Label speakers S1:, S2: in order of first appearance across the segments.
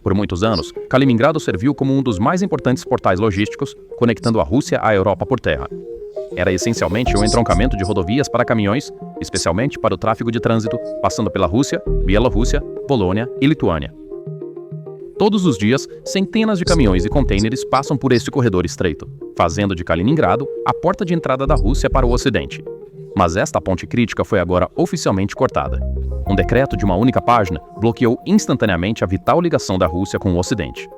S1: Por muitos anos, Kaliningrado serviu como um dos mais importantes portais logísticos, conectando a Rússia à Europa por terra. Era essencialmente um entroncamento de rodovias para caminhões, especialmente para o tráfego de trânsito, passando pela Rússia, Bielorrússia, Polônia e Lituânia. Todos os dias, centenas de caminhões e contêineres passam por este corredor estreito, fazendo de Kaliningrado a porta de entrada da Rússia para o Ocidente. Mas esta ponte crítica foi agora oficialmente cortada. Um decreto de uma única página bloqueou instantaneamente a vital ligação da Rússia com o Ocidente.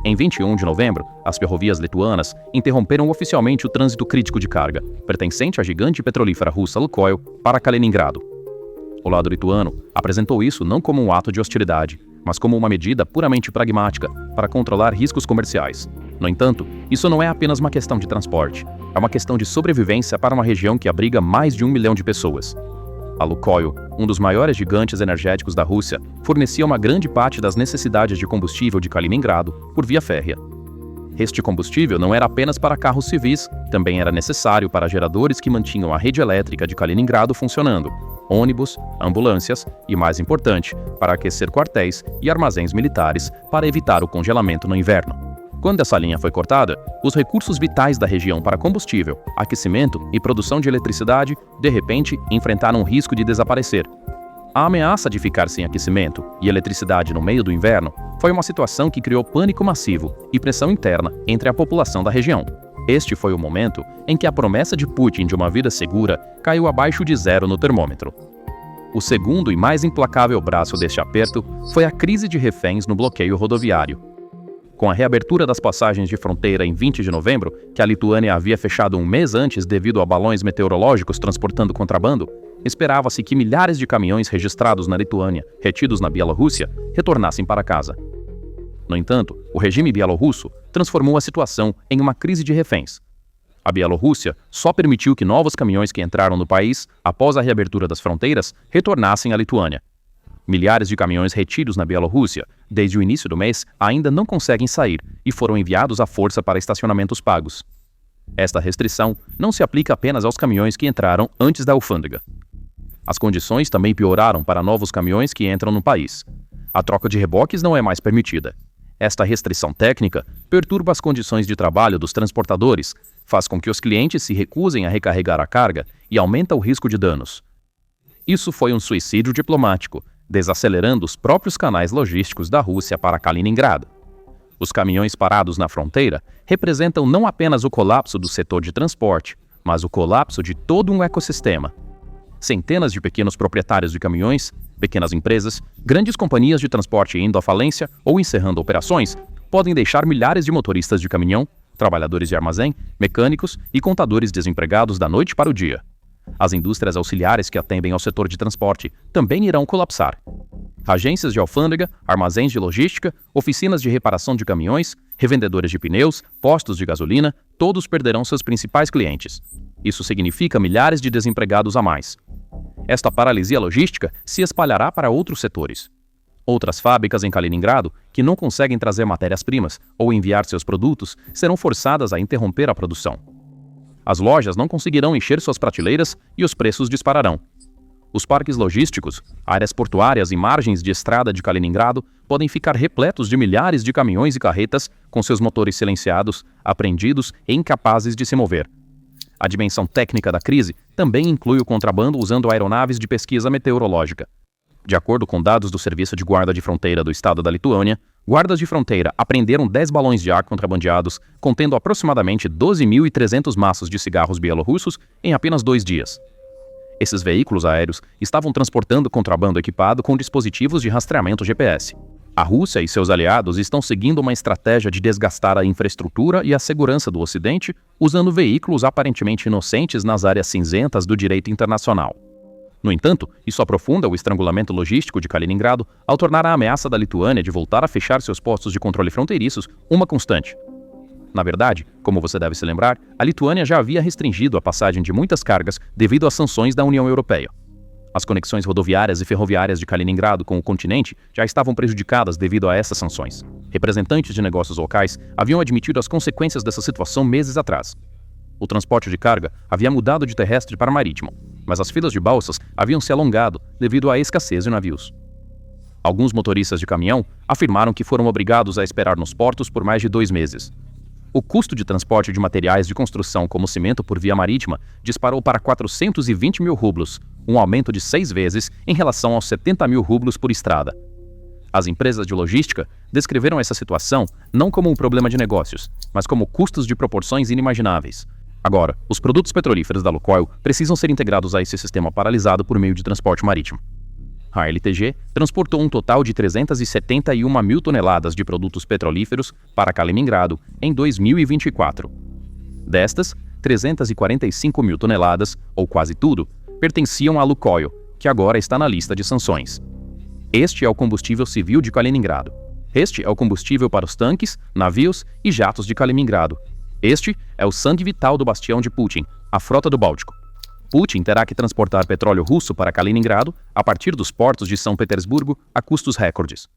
S1: Em 21 de novembro, as ferrovias lituanas interromperam oficialmente o trânsito crítico de carga, pertencente à gigante petrolífera russa Lukoil, para Kaliningrado. O lado lituano apresentou isso não como um ato de hostilidade, mas como uma medida puramente pragmática para controlar riscos comerciais. No entanto, isso não é apenas uma questão de transporte, é uma questão de sobrevivência para uma região que abriga mais de 1 milhão de pessoas. A Lukoil, um dos maiores gigantes energéticos da Rússia, fornecia uma grande parte das necessidades de combustível de Kaliningrado por via férrea. Este combustível não era apenas para carros civis, também era necessário para geradores que mantinham a rede elétrica de Kaliningrado funcionando, ônibus, ambulâncias e, mais importante, para aquecer quartéis e armazéns militares para evitar o congelamento no inverno. Quando essa linha foi cortada, os recursos vitais da região para combustível, aquecimento e produção de eletricidade, de repente, enfrentaram o risco de desaparecer. A ameaça de ficar sem aquecimento e eletricidade no meio do inverno foi uma situação que criou pânico massivo e pressão interna entre a população da região. Este foi o momento em que a promessa de Putin de uma vida segura caiu abaixo de zero no termômetro. O segundo e mais implacável braço deste aperto foi a crise de reféns no bloqueio rodoviário. Com a reabertura das passagens de fronteira em 20 de novembro, que a Lituânia havia fechado um mês antes devido a balões meteorológicos transportando contrabando, esperava-se que milhares de caminhões registrados na Lituânia, retidos na Bielorrússia, retornassem para casa. No entanto, o regime bielorrusso transformou a situação em uma crise de reféns. A Bielorrússia só permitiu que novos caminhões que entraram no país, após a reabertura das fronteiras, retornassem à Lituânia. Milhares de caminhões retidos na Bielorrússia, desde o início do mês, ainda não conseguem sair e foram enviados à força para estacionamentos pagos. Esta restrição não se aplica apenas aos caminhões que entraram antes da alfândega. As condições também pioraram para novos caminhões que entram no país. A troca de reboques não é mais permitida. Esta restrição técnica perturba as condições de trabalho dos transportadores, faz com que os clientes se recusem a recarregar a carga e aumenta o risco de danos. Isso foi um suicídio diplomático, desacelerando os próprios canais logísticos da Rússia para Kaliningrado. Os caminhões parados na fronteira representam não apenas o colapso do setor de transporte, mas o colapso de todo um ecossistema. Centenas de pequenos proprietários de caminhões, pequenas empresas, grandes companhias de transporte indo à falência ou encerrando operações, podem deixar milhares de motoristas de caminhão, trabalhadores de armazém, mecânicos e contadores desempregados da noite para o dia. As indústrias auxiliares que atendem ao setor de transporte também irão colapsar. Agências de alfândega, armazéns de logística, oficinas de reparação de caminhões, revendedores de pneus, postos de gasolina, todos perderão seus principais clientes. Isso significa milhares de desempregados a mais. Esta paralisia logística se espalhará para outros setores. Outras fábricas em Kaliningrado, que não conseguem trazer matérias-primas ou enviar seus produtos, serão forçadas a interromper a produção. As lojas não conseguirão encher suas prateleiras e os preços dispararão. Os parques logísticos, áreas portuárias e margens de estrada de Kaliningrado podem ficar repletos de milhares de caminhões e carretas com seus motores silenciados, apreendidos e incapazes de se mover. A dimensão técnica da crise também inclui o contrabando usando aeronaves de pesquisa meteorológica. De acordo com dados do Serviço de Guarda de Fronteira do Estado da Lituânia, guardas de fronteira apreenderam 10 balões de ar contrabandeados, contendo aproximadamente 12.300 maços de cigarros bielorrussos em apenas 2 dias. Esses veículos aéreos estavam transportando contrabando equipado com dispositivos de rastreamento GPS. A Rússia e seus aliados estão seguindo uma estratégia de desgastar a infraestrutura e a segurança do Ocidente, usando veículos aparentemente inocentes nas áreas cinzentas do direito internacional. No entanto, isso aprofunda o estrangulamento logístico de Kaliningrado ao tornar a ameaça da Lituânia de voltar a fechar seus postos de controle fronteiriços uma constante. Na verdade, como você deve se lembrar, a Lituânia já havia restringido a passagem de muitas cargas devido às sanções da União Europeia. As conexões rodoviárias e ferroviárias de Kaliningrado com o continente já estavam prejudicadas devido a essas sanções. Representantes de negócios locais haviam admitido as consequências dessa situação meses atrás. O transporte de carga havia mudado de terrestre para marítimo, mas as filas de balsas haviam se alongado devido à escassez de navios. Alguns motoristas de caminhão afirmaram que foram obrigados a esperar nos portos por mais de 2 meses. O custo de transporte de materiais de construção como cimento por via marítima disparou para 420 mil rublos, um aumento de 6 vezes em relação aos 70 mil rublos por estrada. As empresas de logística descreveram essa situação não como um problema de negócios, mas como custos de proporções inimagináveis. Agora, os produtos petrolíferos da Lukoil precisam ser integrados a esse sistema paralisado por meio de transporte marítimo. A LTG transportou um total de 371 mil toneladas de produtos petrolíferos para Kaliningrado em 2024. Destas, 345 mil toneladas, ou quase tudo, pertenciam à Lukoil, que agora está na lista de sanções. Este é o combustível civil de Kaliningrado. Este é o combustível para os tanques, navios e jatos de Kaliningrado. Este é o sangue vital do bastião de Putin, a frota do Báltico. Putin terá que transportar petróleo russo para Kaliningrado a partir dos portos de São Petersburgo a custos recordes.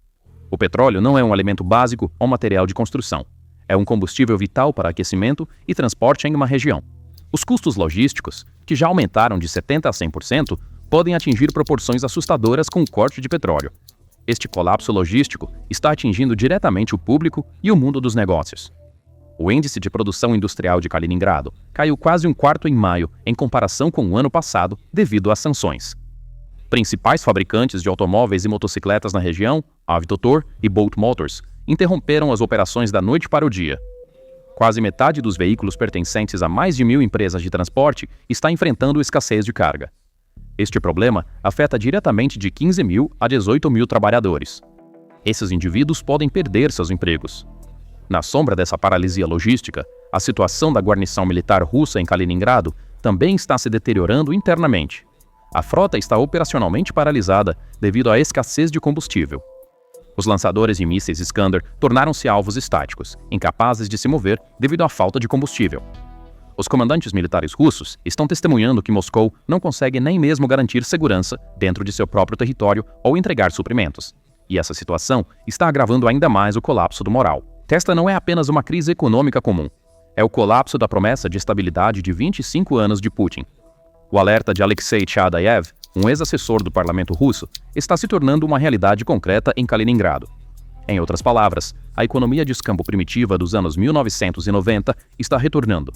S1: O petróleo não é um alimento básico ou material de construção. É um combustível vital para aquecimento e transporte em uma região. Os custos logísticos, que já aumentaram de 70% a 100%, podem atingir proporções assustadoras com o corte de petróleo. Este colapso logístico está atingindo diretamente o público e o mundo dos negócios. O índice de produção industrial de Kaliningrado caiu quase 1/4 em maio em comparação com o ano passado devido às sanções. Principais fabricantes de automóveis e motocicletas na região, Avtotor e Bolt Motors, interromperam as operações da noite para o dia. Quase metade dos veículos pertencentes a mais de 1.000 empresas de transporte está enfrentando escassez de carga. Este problema afeta diretamente de 15 mil a 18 mil trabalhadores. Esses indivíduos podem perder seus empregos. Na sombra dessa paralisia logística, a situação da guarnição militar russa em Kaliningrado também está se deteriorando internamente. A frota está operacionalmente paralisada devido à escassez de combustível. Os lançadores de mísseis Iskander tornaram-se alvos estáticos, incapazes de se mover devido à falta de combustível. Os comandantes militares russos estão testemunhando que Moscou não consegue nem mesmo garantir segurança dentro de seu próprio território ou entregar suprimentos. E essa situação está agravando ainda mais o colapso do moral. Esta não é apenas uma crise econômica comum. É o colapso da promessa de estabilidade de 25 anos de Putin. O alerta de Alexei Chadaev, um ex-assessor do parlamento russo, está se tornando uma realidade concreta em Kaliningrado. Em outras palavras, a economia de escambo primitiva dos anos 1990 está retornando.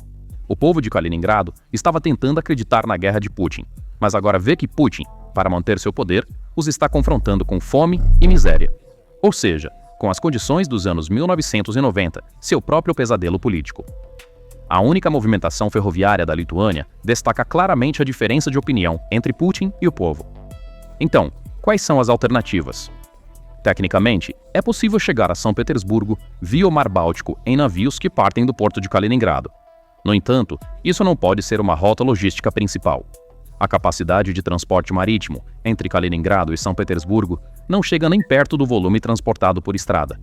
S1: O povo de Kaliningrado estava tentando acreditar na guerra de Putin, mas agora vê que Putin, para manter seu poder, os está confrontando com fome e miséria. Ou seja, com as condições dos anos 1990, seu próprio pesadelo político. A única movimentação ferroviária da Lituânia destaca claramente a diferença de opinião entre Putin e o povo. Então, quais são as alternativas? Tecnicamente, é possível chegar a São Petersburgo via o Mar Báltico em navios que partem do porto de Kaliningrado. No entanto, isso não pode ser uma rota logística principal. A capacidade de transporte marítimo entre Kaliningrado e São Petersburgo não chega nem perto do volume transportado por estrada.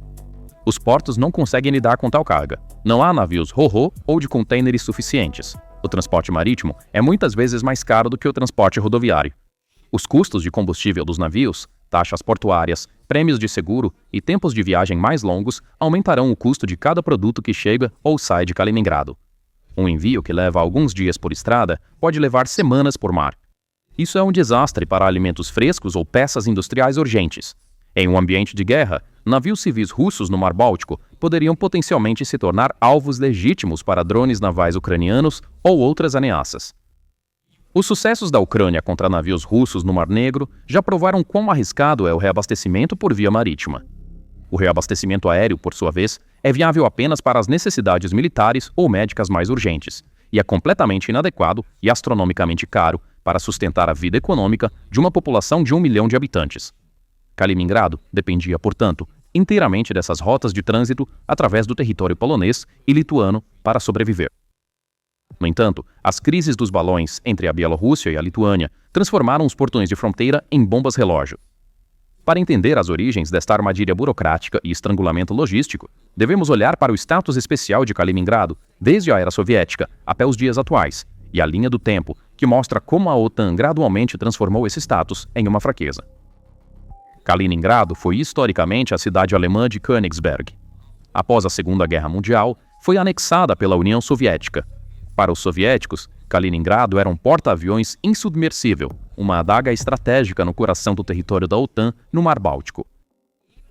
S1: Os portos não conseguem lidar com tal carga. Não há navios ro-ro ou de contêineres suficientes. O transporte marítimo é muitas vezes mais caro do que o transporte rodoviário. Os custos de combustível dos navios, taxas portuárias, prêmios de seguro e tempos de viagem mais longos aumentarão o custo de cada produto que chega ou sai de Kaliningrado. Um envio que leva alguns dias por estrada pode levar semanas por mar. Isso é um desastre para alimentos frescos ou peças industriais urgentes. Em um ambiente de guerra, navios civis russos no Mar Báltico poderiam potencialmente se tornar alvos legítimos para drones navais ucranianos ou outras ameaças. Os sucessos da Ucrânia contra navios russos no Mar Negro já provaram quão arriscado é o reabastecimento por via marítima. O reabastecimento aéreo, por sua vez, é viável apenas para as necessidades militares ou médicas mais urgentes, e é completamente inadequado e astronomicamente caro para sustentar a vida econômica de uma população de 1 milhão de habitantes. Kaliningrado dependia, portanto, inteiramente dessas rotas de trânsito através do território polonês e lituano para sobreviver. No entanto, as crises dos balões entre a Bielorrússia e a Lituânia transformaram os portões de fronteira em bombas-relógio. Para entender as origens desta armadilha burocrática e estrangulamento logístico, devemos olhar para o status especial de Kaliningrado desde a era soviética até os dias atuais, e a linha do tempo que mostra como a OTAN gradualmente transformou esse status em uma fraqueza. Kaliningrado foi historicamente a cidade alemã de Königsberg. Após a Segunda Guerra Mundial, foi anexada pela União Soviética. Para os soviéticos, Kaliningrado era um porta-aviões insubmersível, uma adaga estratégica no coração do território da OTAN no Mar Báltico.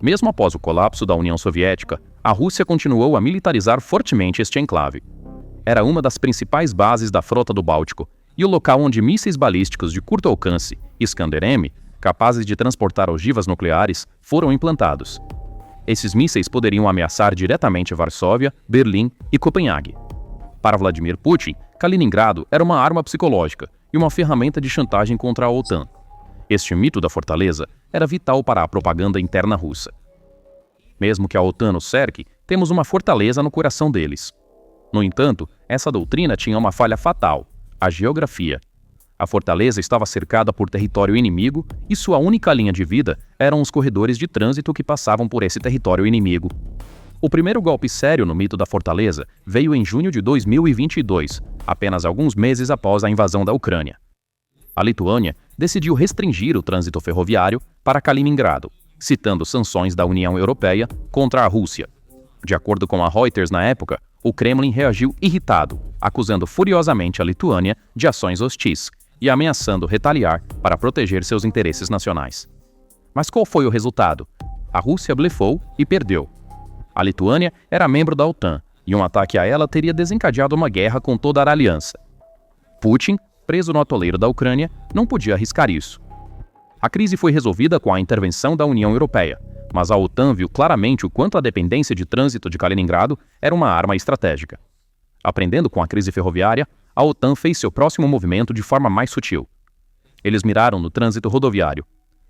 S1: Mesmo após o colapso da União Soviética, a Rússia continuou a militarizar fortemente este enclave. Era uma das principais bases da Frota do Báltico e o local onde mísseis balísticos de curto alcance, Iskander-M, capazes de transportar ogivas nucleares, foram implantados. Esses mísseis poderiam ameaçar diretamente Varsóvia, Berlim e Copenhague. Para Vladimir Putin, Kaliningrado era uma arma psicológica e uma ferramenta de chantagem contra a OTAN. Este mito da fortaleza era vital para a propaganda interna russa. Mesmo que a OTAN nos cerque, temos uma fortaleza no coração deles. No entanto, essa doutrina tinha uma falha fatal: a geografia. A fortaleza estava cercada por território inimigo e sua única linha de vida eram os corredores de trânsito que passavam por esse território inimigo. O primeiro golpe sério no mito da fortaleza veio em junho de 2022, apenas alguns meses após a invasão da Ucrânia. A Lituânia decidiu restringir o trânsito ferroviário para Kaliningrado, citando sanções da União Europeia contra a Rússia. De acordo com a Reuters na época, o Kremlin reagiu irritado, acusando furiosamente a Lituânia de ações hostis e ameaçando retaliar para proteger seus interesses nacionais. Mas qual foi o resultado? A Rússia blefou e perdeu. A Lituânia era membro da OTAN e um ataque a ela teria desencadeado uma guerra com toda a aliança. Putin, preso no atoleiro da Ucrânia, não podia arriscar isso. A crise foi resolvida com a intervenção da União Europeia, mas a OTAN viu claramente o quanto a dependência de trânsito de Kaliningrado era uma arma estratégica. Aprendendo com a crise ferroviária, a OTAN fez seu próximo movimento de forma mais sutil. Eles miraram no trânsito rodoviário.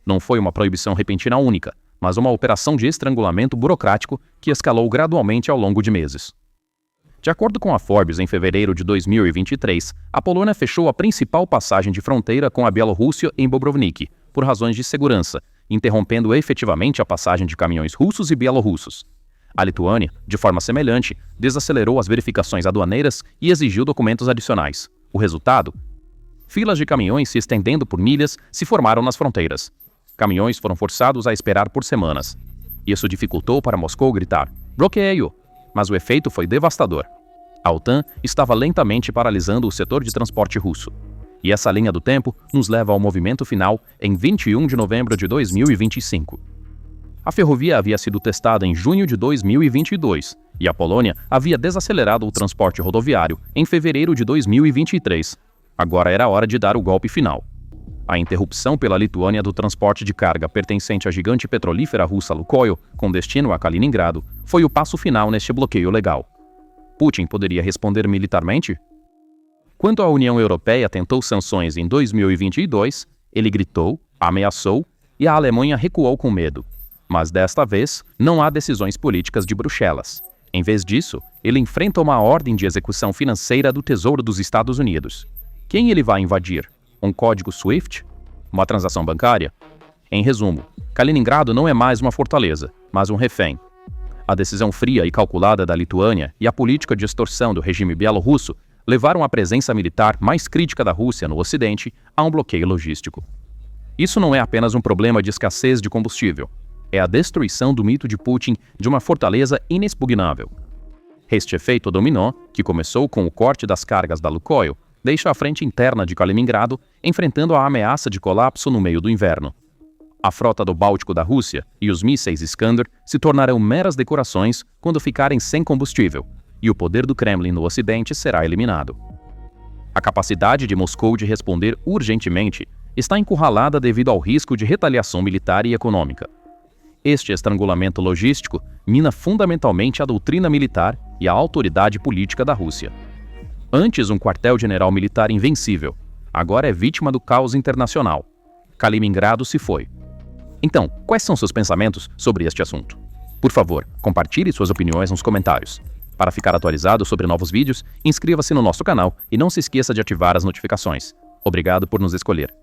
S1: Não foi uma proibição repentina única, mas uma operação de estrangulamento burocrático que escalou gradualmente ao longo de meses. De acordo com a Forbes, em fevereiro de 2023, a Polônia fechou a principal passagem de fronteira com a Bielorrússia em Bobrovnik, por razões de segurança, interrompendo efetivamente a passagem de caminhões russos e bielorrussos. A Lituânia, de forma semelhante, desacelerou as verificações aduaneiras e exigiu documentos adicionais. O resultado? Filas de caminhões se estendendo por milhas se formaram nas fronteiras. Caminhões foram forçados a esperar por semanas. Isso dificultou para Moscou gritar "bloqueio", mas o efeito foi devastador. A OTAN estava lentamente paralisando o setor de transporte russo. E essa linha do tempo nos leva ao movimento final em 21 de novembro de 2025. A ferrovia havia sido testada em junho de 2022 e a Polônia havia desacelerado o transporte rodoviário em fevereiro de 2023. Agora era hora de dar o golpe final. A interrupção pela Lituânia do transporte de carga pertencente à gigante petrolífera russa Lukoil, com destino a Kaliningrado, foi o passo final neste bloqueio legal. Putin poderia responder militarmente? Quando a União Europeia tentou sanções em 2022, ele gritou, ameaçou e a Alemanha recuou com medo. Mas desta vez, não há decisões políticas de Bruxelas. Em vez disso, ele enfrenta uma ordem de execução financeira do Tesouro dos Estados Unidos. Quem ele vai invadir? Um código SWIFT? Uma transação bancária? Em resumo, Kaliningrado não é mais uma fortaleza, mas um refém. A decisão fria e calculada da Lituânia e a política de extorsão do regime bielorrusso levaram a presença militar mais crítica da Rússia no Ocidente a um bloqueio logístico. Isso não é apenas um problema de escassez de combustível. É a destruição do mito de Putin de uma fortaleza inexpugnável. Este efeito dominó, que começou com o corte das cargas da Lukoil, deixa a frente interna de Kaliningrado enfrentando a ameaça de colapso no meio do inverno. A frota do Báltico da Rússia e os mísseis Iskander se tornarão meras decorações quando ficarem sem combustível, e o poder do Kremlin no Ocidente será eliminado. A capacidade de Moscou de responder urgentemente está encurralada devido ao risco de retaliação militar e econômica. Este estrangulamento logístico mina fundamentalmente a doutrina militar e a autoridade política da Rússia. Antes um quartel-general militar invencível, agora é vítima do caos internacional. Kaliningrado se foi. Então, quais são seus pensamentos sobre este assunto? Por favor, compartilhe suas opiniões nos comentários. Para ficar atualizado sobre novos vídeos, inscreva-se no nosso canal e não se esqueça de ativar as notificações. Obrigado por nos escolher.